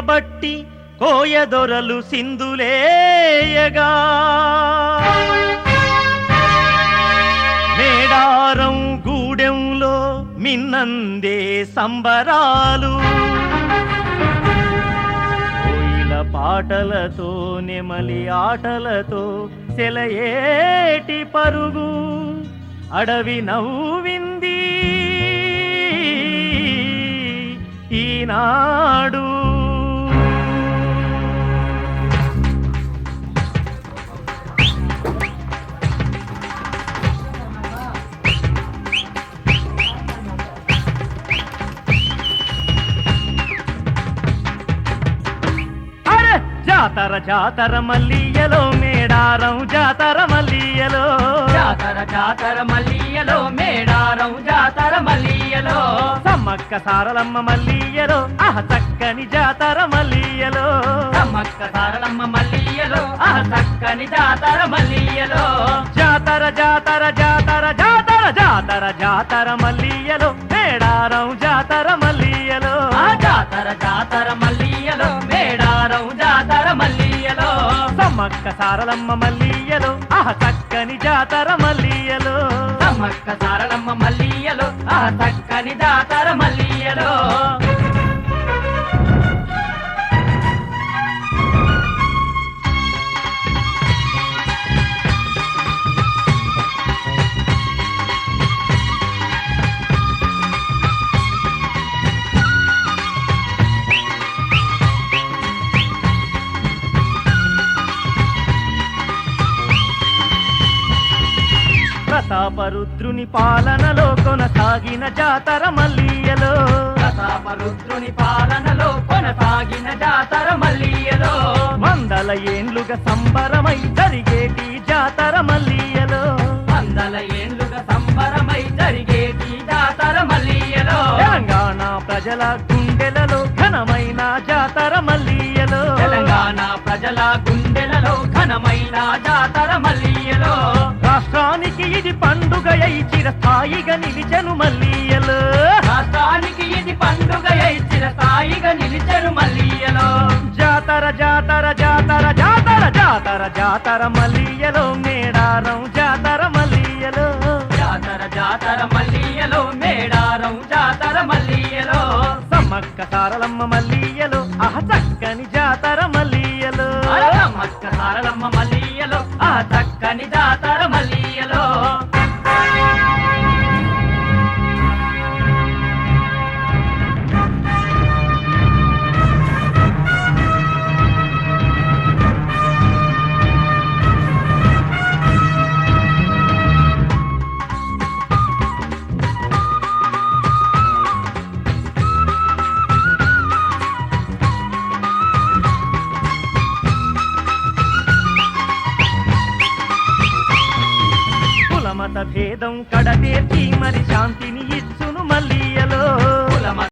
బట్టి కోయదొరలు సింధులేయగా మేడారం గూడెంలో మిన్నందే సంబరాలు కోయిల పాటలతో నెమలి ఆటలతో సెలయేటి పరుగు అడవి నవ్వింది ఈనాడు జాతర జాతర మల్లియలో మేడారం జాతర మల్లియలో జాతర జాతర మల్లియలో మేడారం జాతర మల్లియలో సమ్మక్క సారలమ్మ మల్లియలో చక్కని జాతర మల్లియలో సమ్మక్క సారలమ్మ మల్లియలో చక్కని జాతర మల్లియలో జాతర జాతర జాతర జాతర జాతర జాతర మల్లియలో మేడారం జాతర మల్లియలో జాతర జాతర మల్లియలో మేడారం జాతర మల్లియలో సమ్మక్క సారలమ్మ మల్లియలో చక్కని జాతర మల్లియలో సమ్మక్క సారలమ్మ మల్లియలో చక్కని జాతర మల్లియలో ప్రతాపరుద్రుని పాలనలో కొనసాగిన జాతర మల్లియలో ప్రతాపరుద్రుని పాలనలో కొనసాగిన జాతర మల్లియలో వందల ఏండ్లుగా సంబరమై జరిగేటి జాతర మల్లియలో వందల ఏండ్లుగా సంబరమై జరిగేటి జాతర మల్లియలో తెలంగాణ ప్రజల గుండెలలో ఘనమైన జాతర మల్లియలో తెలంగాణ ప్రజల గుండెలలో ఘనమైన జాతర మల్లియలో రాష్ట్రానికి ఇది పండుగ చిరస్థాయిగా నిలిచెను మల్లియలో రాష్ట్రానికి ఇది పండుగ చిరస్థాయిగా నిలిచెను మల్లియలో జాతర జాతర జాతర జాతర జాతర జాతర మల్లియలో మేడారం జాతర మల్లియలో జాతర జాతర మల్లియలో మేడారం జాతర మల్లియలో సమ్మక్క సారలమ్మ మల్లియలో చక్కని జాతర మల్లియలో సమ్మక్క సారలమ్మ మల్లియలో చక్కని జాతర మల్లియలో మత భేదం కడతేర్చి మరి శాంతిని ఇచ్చును